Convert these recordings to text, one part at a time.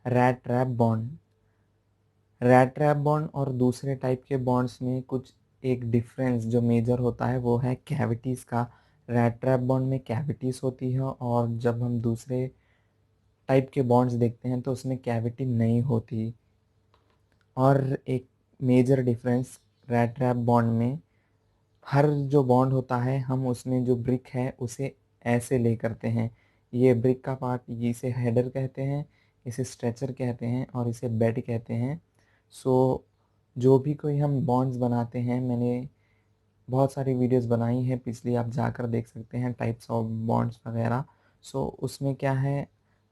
Rat trap bond. Rat trap bond और दूसरे type के बॉन्ड्स में कुछ एक डिफरेंस जो मेजर होता है वो है कैविटीज़ का। रैट ट्रैप बॉन्ड में कैविटीज़ होती है और जब हम दूसरे टाइप के बॉन्ड्स देखते हैं तो उसमें कैविटी नहीं होती। और एक major difference rat trap bond में, हर जो बॉन्ड होता है हम उसमें जो ब्रिक है उसे ऐसे ले करते हैं। ये ब्रिक का पार्ट, इसे हेडर कहते हैं, इसे स्ट्रेचर कहते हैं और इसे बेड कहते हैं। सो जो भी कोई हम बॉन्ड्स बनाते हैं, मैंने बहुत सारी वीडियोस बनाई हैं पिछली, आप जाकर देख सकते हैं टाइप्स ऑफ बॉन्ड्स वगैरह। सो उसमें क्या है,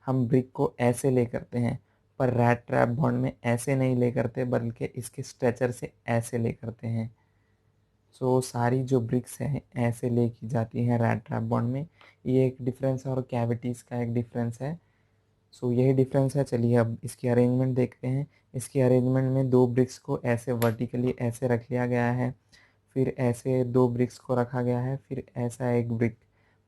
हम ब्रिक को ऐसे ले करते हैं, पर रैट ट्रैप बॉन्ड में ऐसे नहीं ले करते बल्कि इसके स्ट्रेचर से ऐसे ले करते हैं। सो सारी जो ब्रिक्स हैं ऐसे ले की जाती हैं रैट ट्रैप बॉन्ड में। ये एक डिफरेंस है और कैविटीज़ का एक डिफरेंस है। सो यही डिफरेंस है। चलिए अब इसकी अरेंजमेंट देखते हैं। इसकी अरेंजमेंट में दो ब्रिक्स को ऐसे वर्टिकली ऐसे रख लिया गया है, फिर ऐसे दो ब्रिक्स को रखा गया है, फिर ऐसा एक ब्रिक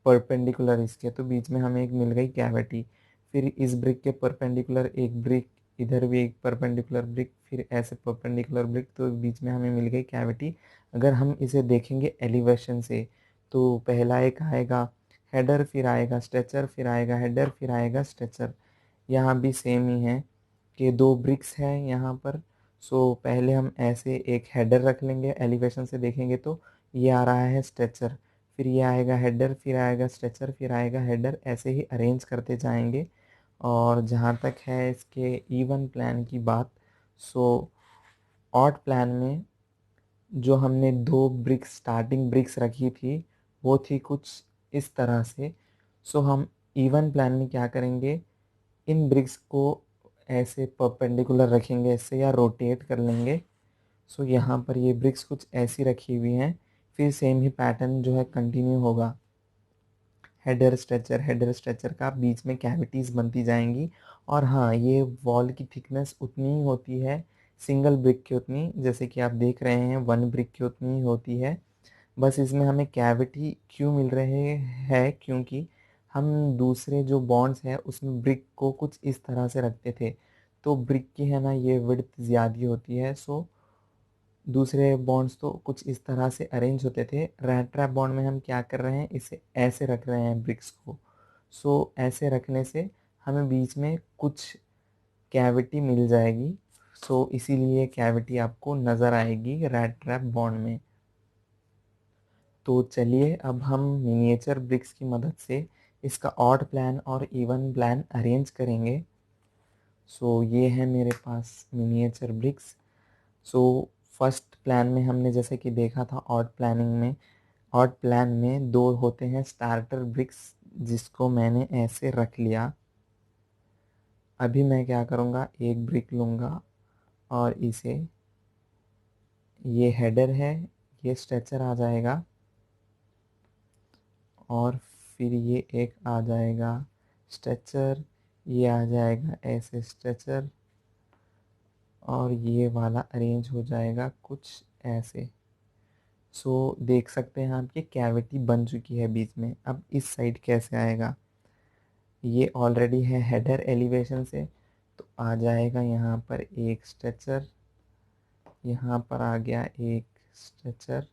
परपेंडिकुलर इसके, तो बीच में हमें एक मिल गई कैविटी। फिर इस ब्रिक के परपेंडिकुलर एक ब्रिक, इधर भी एक परपेंडिकुलर ब्रिक, फिर ऐसे परपेंडिकुलर ब्रिक, तो बीच में हमें मिल गई कैविटी। अगर हम इसे देखेंगे एलिवेशन से तो पहला एक आएगा हेडर, फिर आएगा स्ट्रेचर, फिर आएगा हेडर, फिर आएगा स्ट्रेचर। यहाँ भी सेम ही है कि दो ब्रिक्स हैं यहाँ पर। सो पहले हम ऐसे एक हेडर रख लेंगे, एलिवेशन से देखेंगे तो ये आ रहा है स्ट्रेचर, फिर ये आएगा हेडर, फिर आएगा स्ट्रेचर, फिर आएगा हेडर, ऐसे ही अरेंज करते जाएंगे। और जहाँ तक है इसके इवन प्लान की बात, सो ऑड प्लान में जो हमने दो ब्रिक्स, स्टार्टिंग ब्रिक्स रखी थी वो थी कुछ इस तरह से। सो हम इवन प्लान में क्या करेंगे, इन ब्रिक्स को ऐसे परपेंडिकुलर रखेंगे ऐसे, या रोटेट कर लेंगे। सो यहाँ पर ये ब्रिक्स कुछ ऐसी रखी हुई हैं, फिर सेम ही पैटर्न जो है कंटिन्यू होगा। हेडर स्ट्रेचर का बीच में कैविटीज़ बनती जाएंगी। और हाँ, ये वॉल की थिकनेस उतनी ही होती है सिंगल ब्रिक की उतनी, जैसे कि आप देख रहे हैं वन ब्रिक की उतनी ही होती है। बस इसमें हमें कैविटी क्यों मिल रहे हैं, क्योंकि हम दूसरे जो बॉन्ड्स हैं उसमें ब्रिक को कुछ इस तरह से रखते थे, तो ब्रिक की है ना ये विड्थ ज़्यादा होती है। सो दूसरे बॉन्ड्स तो कुछ इस तरह से अरेंज होते थे। रैट ट्रैप बॉन्ड में हम क्या कर रहे हैं, इसे ऐसे रख रहे हैं ब्रिक्स को। सो ऐसे रखने से हमें बीच में कुछ कैविटी मिल जाएगी। सो इसीलिए कैविटी आपको नज़र आएगी रैट ट्रैप बॉन्ड में। तो चलिए अब हम मिनिएचर ब्रिक्स की मदद से इसका ऑड प्लान और इवन प्लान अरेंज करेंगे। सो ये है मेरे पास miniature bricks. So first plan में हमने जैसे कि देखा था, ऑड प्लान में दो होते हैं स्टार्टर ब्रिक्स, जिसको मैंने ऐसे रख लिया। अभी मैं क्या करूँगा, एक ब्रिक लूँगा और इसे, ये हेडर है, ये स्ट्रेचर आ जाएगा, और फिर ये एक आ जाएगा स्ट्रेचर, ये आ जाएगा ऐसे स्ट्रेचर, और ये वाला अरेंज हो जाएगा कुछ ऐसे। सो देख सकते हैं आपकी कैविटी बन चुकी है बीच में। अब इस साइड कैसे आएगा, ये ऑलरेडी है हेडर एलिवेशन से, तो आ जाएगा यहाँ पर एक स्ट्रेचर, यहाँ पर आ गया एक स्ट्रेचर,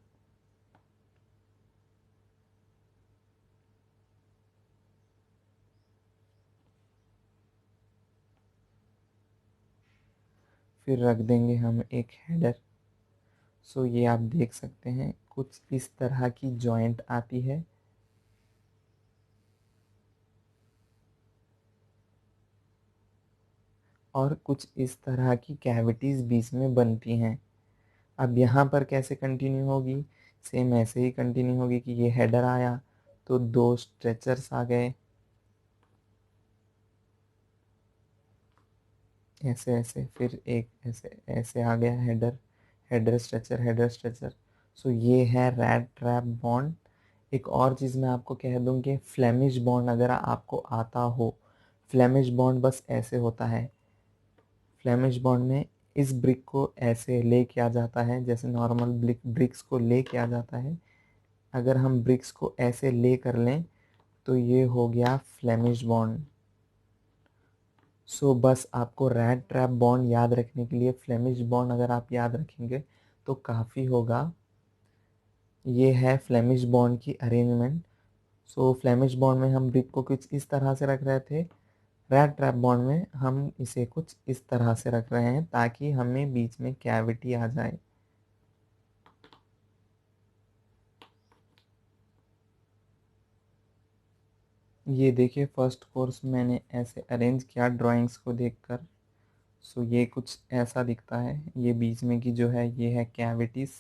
फिर रख देंगे हम एक हेडर। सो ये आप देख सकते हैं कुछ इस तरह की जॉइंट आती है। और कुछ इस तरह की कैविटीज़ बीच में बनती हैं। अब यहाँ पर कैसे कंटिन्यू होगी, सेम ऐसे ही कंटिन्यू होगी कि ये हेडर आया तो दो स्ट्रेचर्स आ गए ऐसे ऐसे, फिर एक ऐसे ऐसे आ गया header, header stretcher, header stretcher. So ये है रैट ट्रैप बॉन्ड। एक और चीज़ मैं आपको कह दूं कि फ्लेमिश बॉन्ड अगर आपको आता हो, फ्लेमिश बॉन्ड बस ऐसे होता है। फ्लेमिश बॉन्ड में इस ब्रिक को ऐसे ले किया जाता है जैसे नॉर्मल ब्रिक्स को ले किया जाता है। अगर हम ब्रिक्स को ऐसे ले कर लें तो ये हो गया फ्लेमिश बॉन्ड। सो बस आपको रैट ट्रैप बॉन्ड याद रखने के लिए फ्लेमिश बॉन्ड अगर आप याद रखेंगे तो काफ़ी होगा। ये है फ्लेमिश बॉन्ड की अरेंजमेंट। सो फ्लेमिश बॉन्ड में हम ब्रिक को कुछ इस तरह से रख रहे थे, रैट ट्रैप बॉन्ड में हम इसे कुछ इस तरह से रख रहे हैं ताकि हमें बीच में कैविटी आ जाए। ये देखिए फर्स्ट कोर्स मैंने ऐसे अरेंज किया ड्राइंग्स को देखकर। सो ये कुछ ऐसा दिखता है। ये बीच में की जो है ये है कैविटीज़।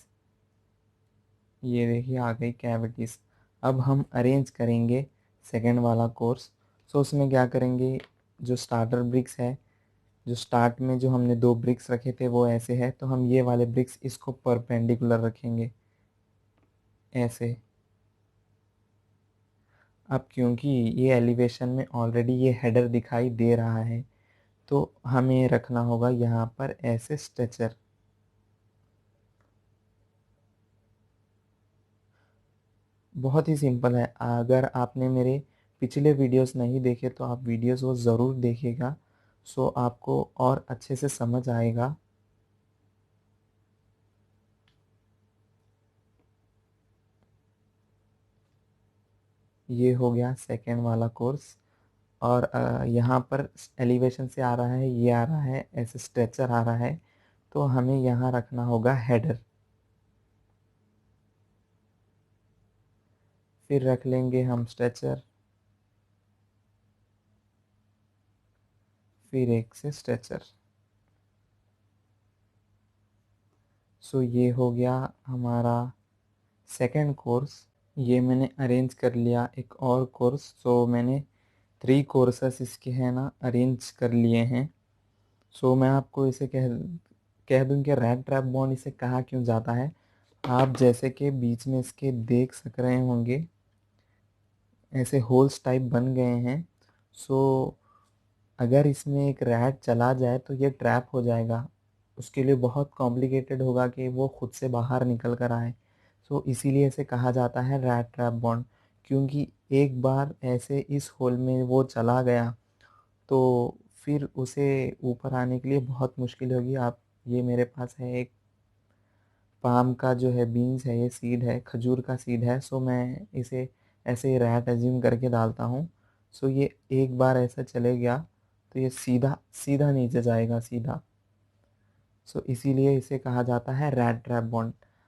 ये देखिए आ गई कैविटीज़। अब हम अरेंज करेंगे सेकंड वाला कोर्स। सो उसमें क्या करेंगे, जो स्टार्टर ब्रिक्स है, जो स्टार्ट में जो हमने 2 ब्रिक्स रखे थे वो ऐसे है, तो हम ये वाले ब्रिक्स इसको परपेंडिकुलर रखेंगे ऐसे। अब क्योंकि ये एलिवेशन में ऑलरेडी ये हेडर दिखाई दे रहा है तो हमें रखना होगा यहाँ पर ऐसे स्ट्रेचर। बहुत ही सिंपल है। अगर आपने मेरे पिछले वीडियोस नहीं देखे तो आप वीडियोस वो ज़रूर देखिएगा। सो आपको और अच्छे से समझ आएगा। ये हो गया सेकेंड वाला कोर्स। और यहाँ पर एलिवेशन से आ रहा है, ये आ रहा है ऐसे स्ट्रेचर आ रहा है, तो हमें यहाँ रखना होगा हेडर। फिर रख लेंगे हम स्ट्रेचर, फिर एक से स्ट्रेचर। सो ये हो गया हमारा सेकंड कोर्स। ये मैंने अरेंज कर लिया एक और कोर्स। सो मैंने 3 कोर्सेस इसके हैं ना अरेंज कर लिए हैं। सो मैं आपको इसे कह कह दूं कि रैट ट्रैप बॉन्ड इसे कहा क्यों जाता है। आप जैसे कि बीच में इसके देख सक रहे होंगे ऐसे होल्स टाइप बन गए हैं। सो अगर इसमें एक रैट चला जाए तो ये ट्रैप हो जाएगा। उसके लिए बहुत कॉम्प्लिकेटेड होगा कि वो खुद से बाहर निकल कर आए। सो इसीलिए इसे कहा जाता है रैट ट्रैप बॉन्ड। क्योंकि एक बार ऐसे इस होल में वो चला गया तो फिर उसे ऊपर आने के लिए बहुत मुश्किल होगी। आप ये मेरे पास है एक पाम का जो है बीन्स है, ये सीड है, खजूर का सीड है। सो मैं इसे ऐसे ही रैट एज्यूम करके डालता हूँ। सो ये एक बार ऐसा चले गया तो ये सीधा सीधा नीचे जाएगा सीधा। सो इसीलिए इसे कहा जाता है रैट ट्रैप बॉन्ड।